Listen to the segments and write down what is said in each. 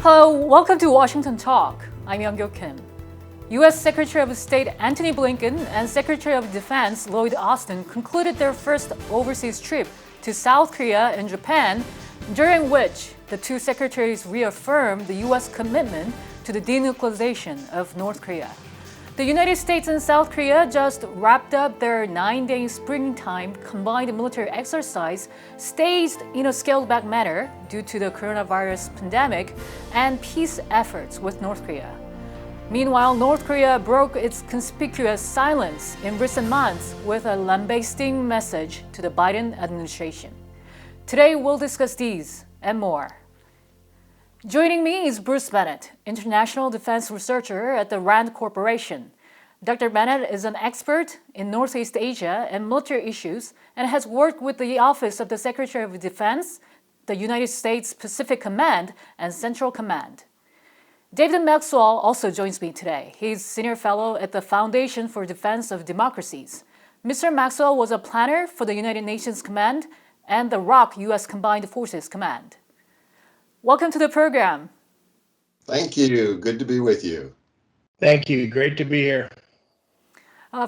Hello, welcome to Washington Talk. I'm Young-Gyo Kim. U.S. Secretary of State Antony Blinken and Secretary of Defense Lloyd Austin concluded their first overseas trip to South Korea and Japan, during which the two secretaries reaffirmed the U.S. commitment to the denuclearization of North Korea. The United States and South Korea just wrapped up their 9-day springtime combined military exercise staged in a scaled-back manner due to the coronavirus pandemic and peace efforts with North Korea. Meanwhile, North Korea broke its conspicuous silence in recent months with a lambasting message to the Biden administration. Today, we'll discuss these and more. Joining me is Bruce Bennett, international defense researcher at the RAND Corporation. Dr. Bennett is an expert in Northeast Asia and military issues and has worked with the Office of the Secretary of Defense, the United States Pacific Command, and Central Command. David Maxwell also joins me today. He's senior fellow at the Foundation for Defense of Democracies. Mr. Maxwell was a planner for the United Nations Command and the ROC U.S. Combined Forces Command. Welcome to the program. Thank you. Good to be with you. Thank you. Great to be here.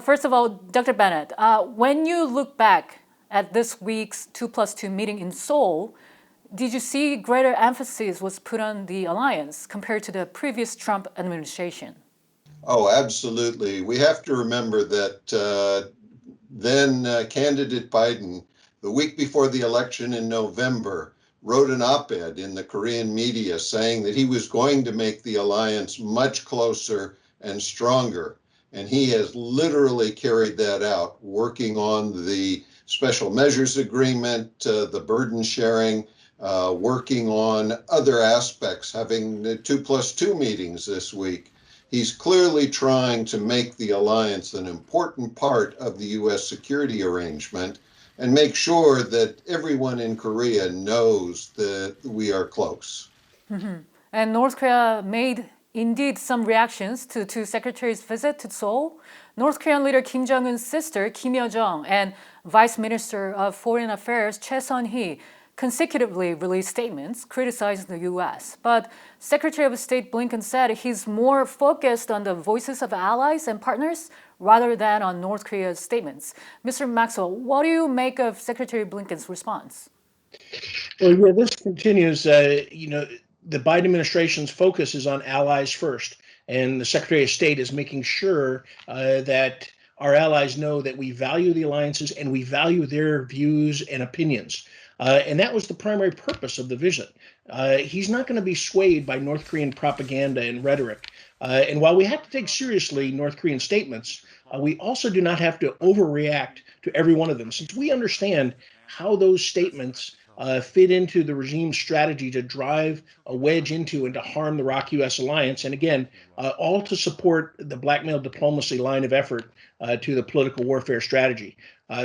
First of all, Dr. Bennett, when you look back at this week's 2+2 meeting in Seoul, did you see greater emphasis was put on the alliance compared to the previous Trump administration? Oh, absolutely. We have to remember that then candidate Biden, the week before the election in November, wrote an op-ed in the Korean media saying that he was going to make the alliance much closer and stronger. And he has literally carried that out, working on the special measures agreement, the burden sharing, working on other aspects, having the 2+2 meetings this week. He's clearly trying to make the alliance an important part of the U.S. security arrangement and make sure that everyone in Korea knows that we are close. Mm-hmm. And North Korea made indeed some reactions to the two secretaries' visit to Seoul. North Korean leader Kim Jong-un's sister, Kim Yo-jong, and Vice Minister of Foreign Affairs, Choi Sun-hee, consecutively released statements criticizing the U.S. But Secretary of State Blinken said he's more focused on the voices of allies and partners rather than on North Korea's statements. Mr. Maxwell, what do you make of Secretary Blinken's response? Well, yeah, this continues. The Biden administration's focus is on allies first, and the Secretary of State is making sure that our allies know that we value the alliances and we value their views and opinions. And that was the primary purpose of the visit. He's not going to be swayed by North Korean propaganda and rhetoric. And while we have to take seriously North Korean statements, we also do not have to overreact to every one of them, since we understand how those statements fit into the regime's strategy to drive a wedge into and to harm the ROC-U.S. alliance. And again, all to support the blackmail diplomacy line of effort to the political warfare strategy.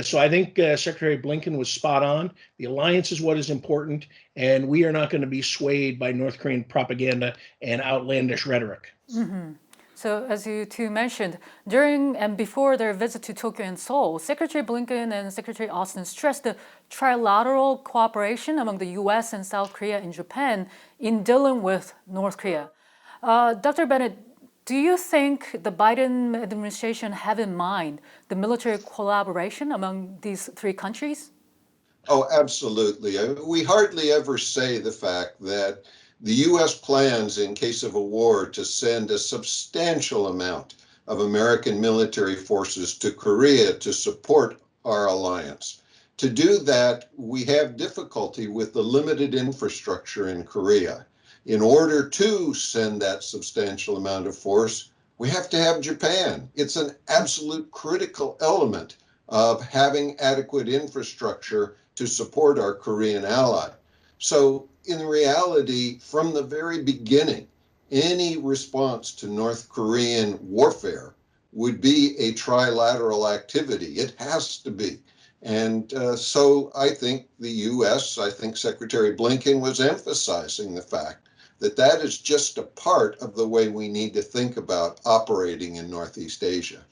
So I think Secretary Blinken was spot on. The alliance is what is important, and we are not going to be swayed by North Korean propaganda and outlandish rhetoric. Mm-hmm. So as you two mentioned, during and before their visit to Tokyo and Seoul, Secretary Blinken and Secretary Austin stressed the trilateral cooperation among the U.S. and South Korea and Japan in dealing with North Korea. Dr. Bennett, do you think the Biden administration have in mind the military collaboration among these three countries? Oh, absolutely. We hardly ever say the fact that the U.S. plans, in case of a war, to send a substantial amount of American military forces to Korea to support our alliance. To do that, we have difficulty with the limited infrastructure in Korea. In order to send that substantial amount of force, we have to have Japan. It's an absolute critical element of having adequate infrastructure to support our Korean ally. So in reality, from the very beginning, any response to North Korean warfare would be a trilateral activity. It has to be. And so I think the U.S., I think Secretary Blinken was emphasizing the fact that that is just a part of the way we need to think about operating in Northeast Asia.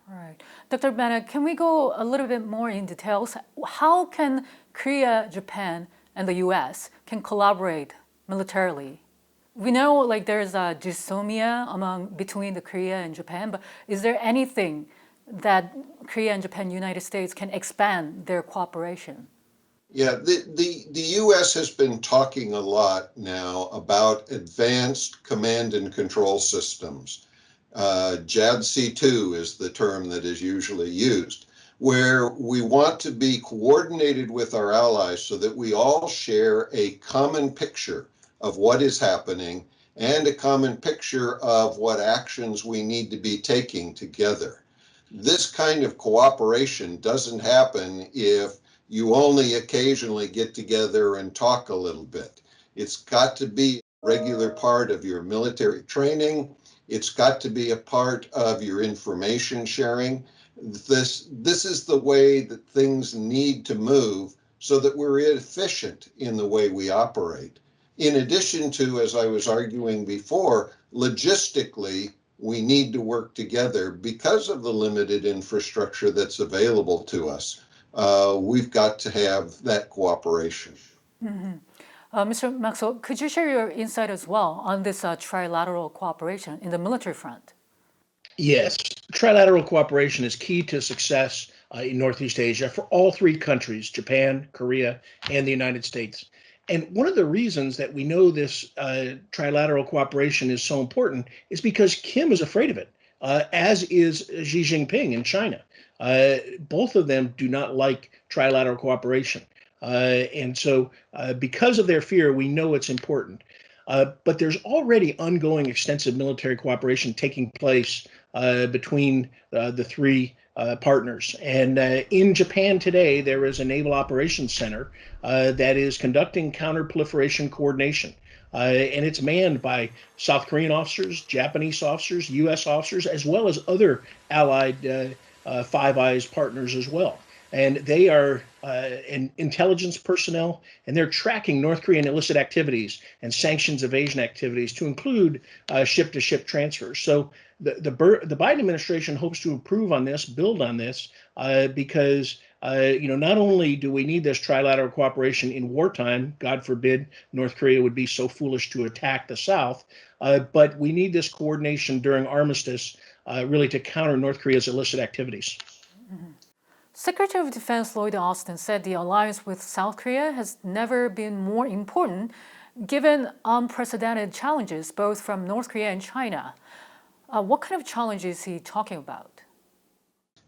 All right. Dr. Bennett, can we go a little bit more in details? How can Korea, Japan, and the U.S. can collaborate militarily? We know like there's a dysomia between the Korea and Japan, but is there anything that Korea and Japan, United States can expand their cooperation? Yeah, the U.S. has been talking a lot now about advanced command and control systems. JADC2 is the term that is usually used, where we want to be coordinated with our allies so that we all share a common picture of what is happening and a common picture of what actions we need to be taking together. This kind of cooperation doesn't happen if you only occasionally get together and talk a little bit. It's got to be a regular part of your military training. It's got to be a part of your information sharing. This is the way that things need to move so that we're efficient in the way we operate. In addition to, as I was arguing before, logistically, we need to work together because of the limited infrastructure that's available to us. We've got to have that cooperation. Mr. Maxwell, could you share your insight as well on this trilateral cooperation in the military front? Yes, trilateral cooperation is key to success in Northeast Asia for all three countries, Japan, Korea, and the United States. And one of the reasons that we know this trilateral cooperation is so important is because Kim is afraid of it, as is Xi Jinping in China. Both of them do not like trilateral cooperation. And so because of their fear, we know it's important. But there's already ongoing extensive military cooperation taking place between the three partners. And in Japan today, there is a Naval Operations Center that is conducting counter-proliferation coordination. And it's manned by South Korean officers, Japanese officers, U.S. officers, as well as other allied Five Eyes partners as well. And they are intelligence personnel, and they're tracking North Korean illicit activities and sanctions evasion activities to include ship-to-ship transfers. So the Biden administration hopes to improve on this, build on this, because not only do we need this trilateral cooperation in wartime, God forbid North Korea would be so foolish to attack the South, but we need this coordination during armistice really to counter North Korea's illicit activities. Secretary of Defense Lloyd Austin said the alliance with South Korea has never been more important given unprecedented challenges both from North Korea and China. What kind of challenges is he talking about?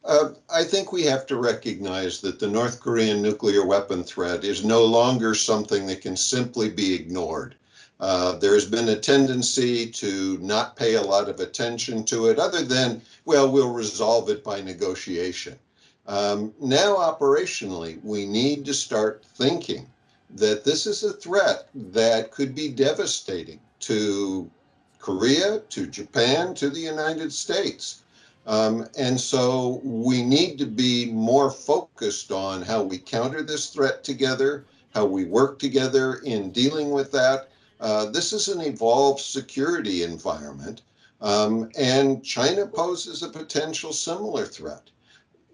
I think we have to recognize that the North Korean nuclear weapon threat is no longer something that can simply be ignored. There has been a tendency to not pay a lot of attention to it other than, well, we'll resolve it by negotiation. Now, operationally, we need to start thinking that this is a threat that could be devastating to Korea, to Japan, to the United States. And so we need to be more focused on how we counter this threat together, how we work together in dealing with that. This is an evolved security environment, and China poses a potential similar threat.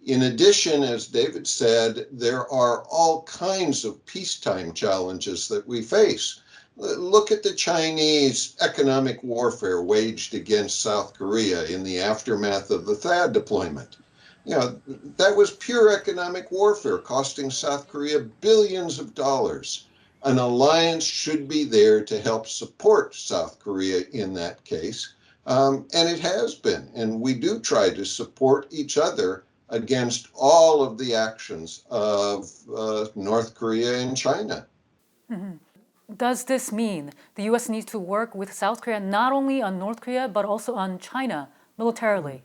In addition, as David said, there are all kinds of peacetime challenges that we face. Look at the Chinese economic warfare waged against South Korea in the aftermath of the THAAD deployment. That was pure economic warfare, costing South Korea billions of dollars. An alliance should be there to help support South Korea in that case, and it has been. And we do try to support each other against all of the actions of North Korea and China. Mm-hmm. Does this mean the U.S. needs to work with South Korea not only on North Korea, but also on China militarily?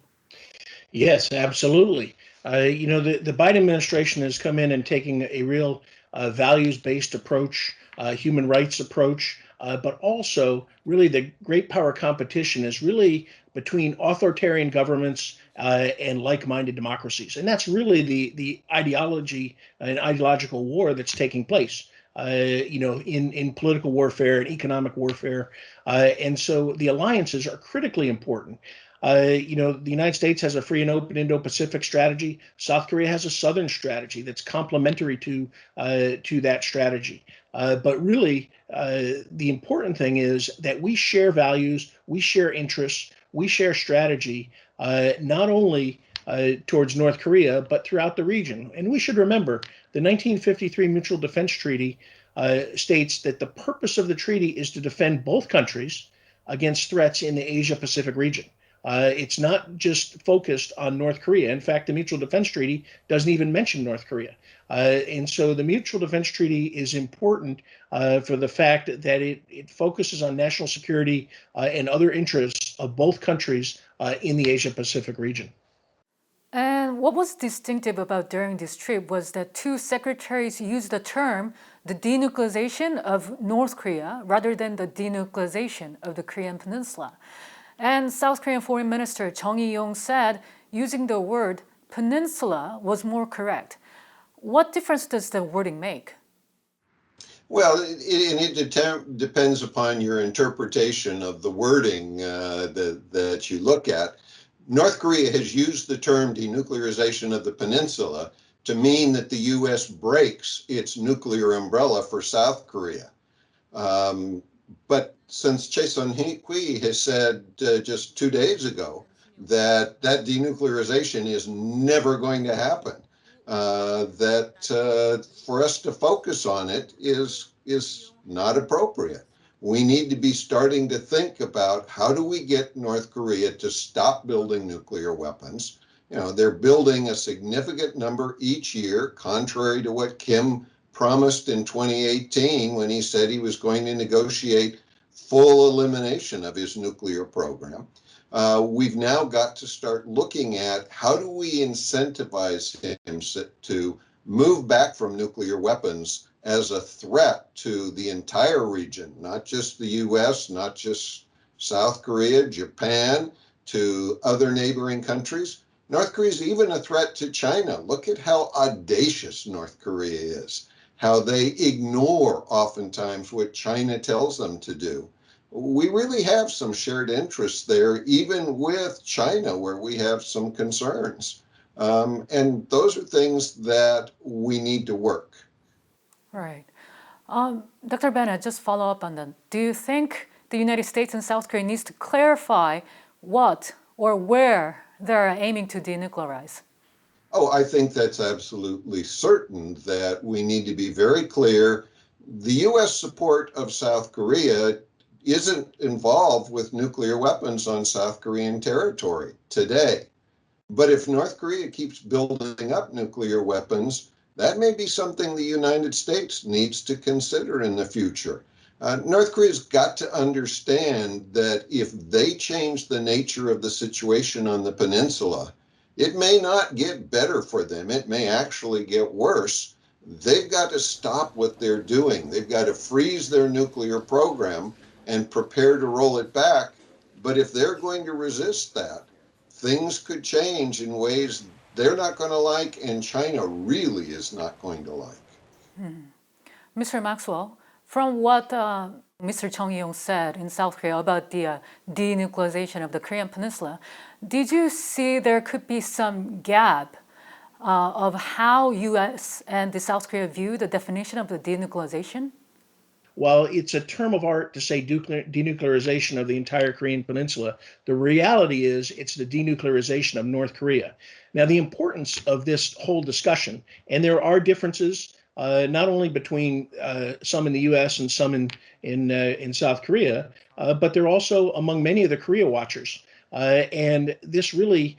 Yes, absolutely. The Biden administration has come in and taking a real values-based approach, human rights approach, but also really the great power competition is really between authoritarian governments and like-minded democracies. And that's really the ideology and ideological war that's taking place. In political warfare and economic warfare. And so the alliances are critically important. The United States has a free and open Indo-Pacific strategy. South Korea has a Southern strategy that's complementary to that strategy. But really, the important thing is that we share values, we share interests, we share strategy, not only towards North Korea, but throughout the region. And we should remember the 1953 Mutual Defense Treaty states that the purpose of the treaty is to defend both countries against threats in the Asia-Pacific region. It's not just focused on North Korea. In fact, the Mutual Defense Treaty doesn't even mention North Korea. And so the Mutual Defense Treaty is important for the fact that it focuses on national security and other interests of both countries in the Asia-Pacific region. And what was distinctive about during this trip was that two secretaries used the term the denuclearization of North Korea rather than the denuclearization of the Korean Peninsula. And South Korean Foreign Minister Chung Eui-yong said using the word peninsula was more correct. What difference does the wording make? Well, it depends upon your interpretation of the wording that you look at. North Korea has used the term denuclearization of the peninsula to mean that the U.S. breaks its nuclear umbrella for South Korea. But since Choi Sun-hui has said just 2 days ago that denuclearization is never going to happen, that for us to focus on it is not appropriate. We need to be starting to think about how do we get North Korea to stop building nuclear weapons. They're building a significant number each year, contrary to what Kim promised in 2018 when he said he was going to negotiate full elimination of his nuclear program. We've now got to start looking at how do we incentivize him to move back from nuclear weapons as a threat to the entire region, not just the U.S., not just South Korea, Japan, to other neighboring countries. North Korea is even a threat to China. Look at how audacious North Korea is, how they ignore oftentimes what China tells them to do. We really have some shared interests there, even with China, where we have some concerns. And those are things that we need to work. Right. Dr. Bennett, just follow up on that. Do you think the United States and South Korea needs to clarify what or where they're aiming to denuclearize? Oh, I think that's absolutely certain that we need to be very clear. The U.S. support of South Korea isn't involved with nuclear weapons on South Korean territory today. But if North Korea keeps building up nuclear weapons, that may be something the United States needs to consider in the future. North Korea's got to understand that if they change the nature of the situation on the peninsula, it may not get better for them. It may actually get worse. They've got to stop what they're doing. They've got to freeze their nuclear program and prepare to roll it back. But if they're going to resist that, things could change in ways they're not going to like, and China really is not going to like. Mr. Maxwell, from what Mr. Chung Eui-yong said in South Korea about the denuclearization of the Korean Peninsula, did you see there could be some gap of how U.S. and the South Korea view the definition of the denuclearization? While it's a term of art to say denuclearization of the entire Korean Peninsula, the reality is it's the denuclearization of North Korea. Now, the importance of this whole discussion, and there are differences not only between some in the U.S. and some in South Korea, but they're also among many of the Korea watchers. And this really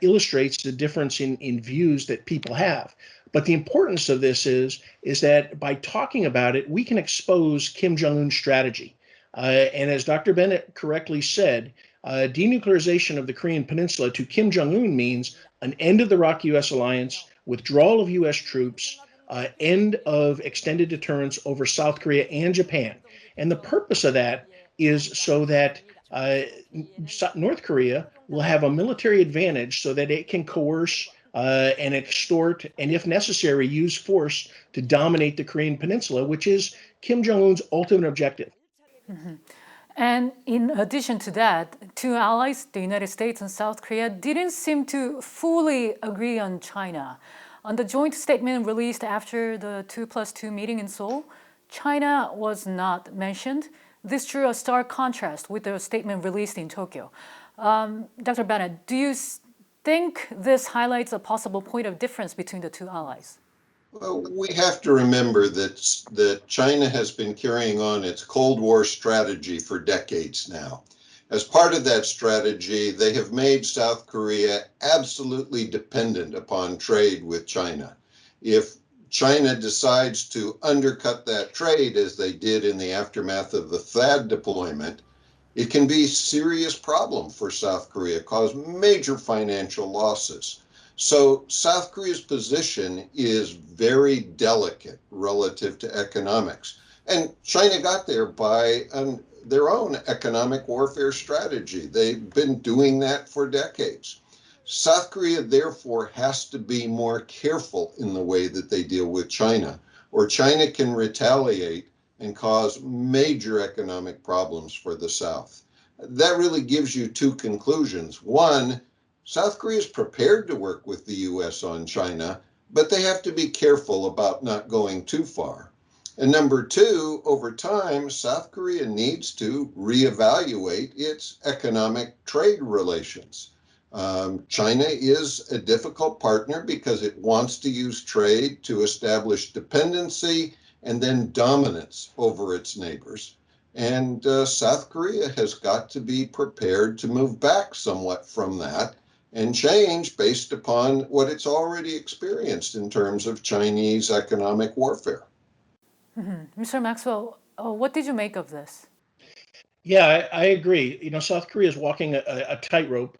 illustrates the difference in views that people have. But the importance of this is that by talking about it, we can expose Kim Jong-un's strategy. And as Dr. Bennett correctly said, denuclearization of the Korean Peninsula to Kim Jong-un means an end of the ROK-U.S. alliance, withdrawal of U.S. troops, end of extended deterrence over South Korea and Japan. And the purpose of that is so that North Korea will have a military advantage so that it can coerce and extort, and if necessary, use force to dominate the Korean Peninsula, which is Kim Jong-un's ultimate objective. And in addition to that, two allies, the United States and South Korea, didn't seem to fully agree on China. On the joint statement released after the 2+2 meeting in Seoul, China was not mentioned. This drew a stark contrast with the statement released in Tokyo. Dr. Bennett, do you think this highlights a possible point of difference between the two allies? Well, we have to remember that China has been carrying on its Cold War strategy for decades now. As part of that strategy, they have made South Korea absolutely dependent upon trade with China. If China decides to undercut that trade, as they did in the aftermath of the THAAD deployment, it can be a serious problem for South Korea, cause major financial losses. So South Korea's position is very delicate relative to economics. And China got there by their own economic warfare strategy. They've been doing that for decades. South Korea, therefore, has to be more careful in the way that they deal with China, or China can retaliate and cause major economic problems for the South. That really gives you two conclusions. One, South Korea is prepared to work with the U.S. on China, but they have to be careful about not going too far. And number two, over time, South Korea needs to reevaluate its economic trade relations. China is a difficult partner because it wants to use trade to establish dependency and then dominance over its neighbors. And South Korea has got to be prepared to move back somewhat from that and change based upon what it's already experienced in terms of Chinese economic warfare. Mr. Maxwell, what did you make of this? Yeah, I agree. South Korea is walking a tightrope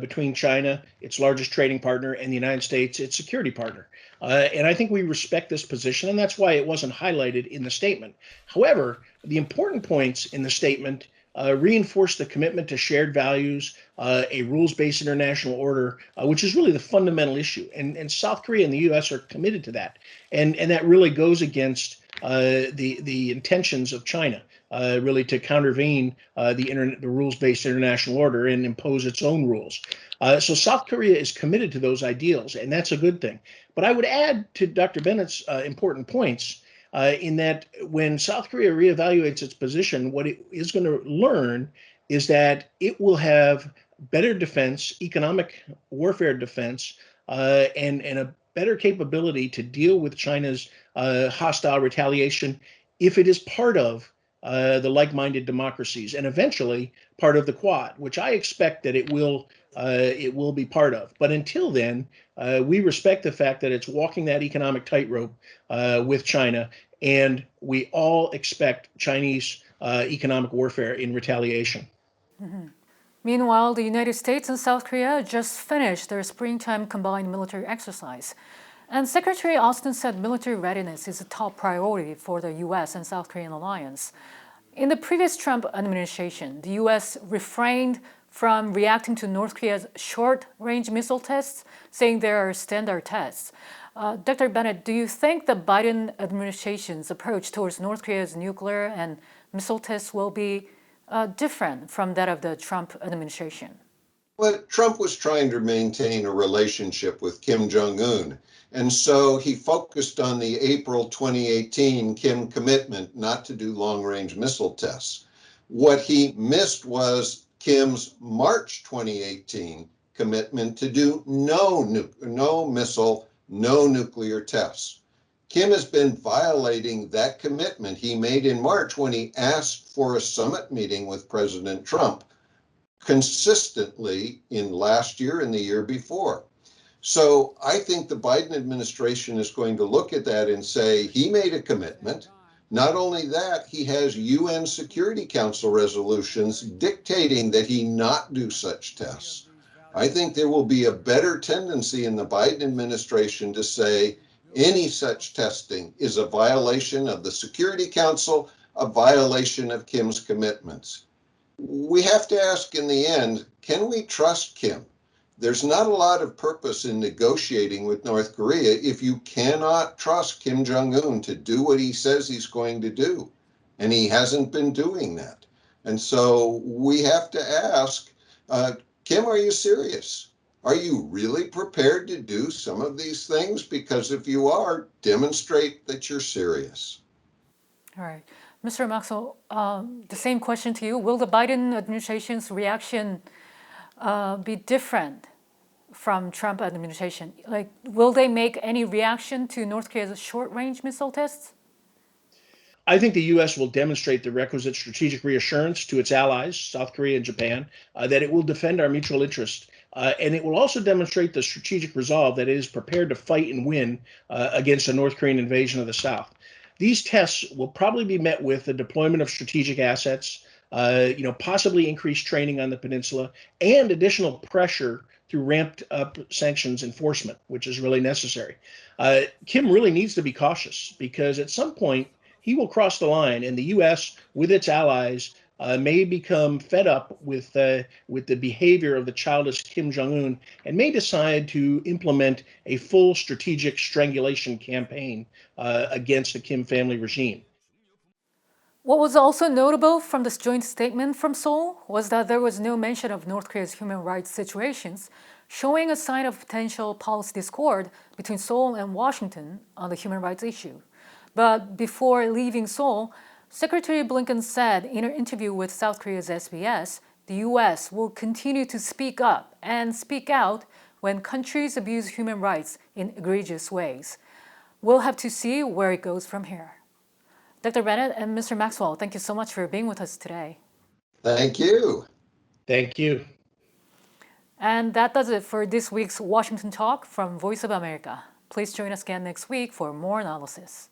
between China, its largest trading partner, and the United States, its security partner. And I think we respect this position, and that's why it wasn't highlighted in the statement. However, the important points in the statement reinforce the commitment to shared values, a rules-based international order, which is really the fundamental issue. And South Korea and the U.S. are committed to that. And that really goes against the intentions of China, really to countervene the rules-based international order and impose its own rules. So South Korea is committed to those ideals, and that's a good thing. But I would add to Dr. Bennett's important points in that when South Korea reevaluates its position, what it is going to learn is that it will have better defense, economic warfare defense, and a better capability to deal with China's hostile retaliation if it is part of the like-minded democracies and eventually part of the Quad, which I expect that it will be part of. But until then, we respect the fact that it's walking that economic tightrope with China, and we all expect Chinese economic warfare in retaliation. Meanwhile, the United States and South Korea just finished their springtime combined military exercise. And Secretary Austin said military readiness is a top priority for the U.S. and South Korean alliance. In the previous Trump administration, the U.S. refrained from reacting to North Korea's short-range missile tests, saying they are standard tests. Dr. Bennett, do you think the Biden administration's approach towards North Korea's nuclear and missile tests will be different from that of the Trump administration? Well, Trump was trying to maintain a relationship with Kim Jong-un, and so he focused on the April 2018 Kim commitment not to do long-range missile tests. What he missed was Kim's March 2018 commitment to do no missile, no nuclear tests. Kim has been violating that commitment he made in March when he asked for a summit meeting with President Trump consistently in last year and the year before. So I think the Biden administration is going to look at that and say he made a commitment. Not only that, he has UN Security Council resolutions dictating that he not do such tests. I think there will be a better tendency in the Biden administration to say any such testing is a violation of the Security Council, a violation of Kim's commitments. We have to ask in the end, can we trust Kim? There's not a lot of purpose in negotiating with North Korea if you cannot trust Kim Jong-un to do what he says he's going to do. And he hasn't been doing that. And so we have to ask, Kim, are you serious? Are you really prepared to do some of these things? Because if you are, demonstrate that you're serious. All right. Mr. Maxwell, the same question to you. Will the Biden administration's reaction be different from Trump administration? Like, will they make any reaction to North Korea's short-range missile tests? I think the U.S. will demonstrate the requisite strategic reassurance to its allies, South Korea and Japan, that it will defend our mutual interest. And it will also demonstrate the strategic resolve that it is prepared to fight and win against a North Korean invasion of the South. These tests will probably be met with the deployment of strategic assets, possibly increased training on the peninsula, and additional pressure through ramped up sanctions enforcement, which is really necessary. Kim really needs to be cautious because at some point he will cross the line, and the U.S. with its allies may become fed up with the behavior of the childish Kim Jong-un and may decide to implement a full strategic strangulation campaign against the Kim family regime. What was also notable from this joint statement from Seoul was that there was no mention of North Korea's human rights situations, showing a sign of potential policy discord between Seoul and Washington on the human rights issue. But before leaving Seoul, Secretary Blinken said in an interview with South Korea's SBS, the U.S. will continue to speak up and speak out when countries abuse human rights in egregious ways. We'll have to see where it goes from here. Dr. Bennett and Mr. Maxwell, thank you so much for being with us today. Thank you. Thank you. And that does it for this week's Washington Talk from Voice of America. Please join us again next week for more analysis.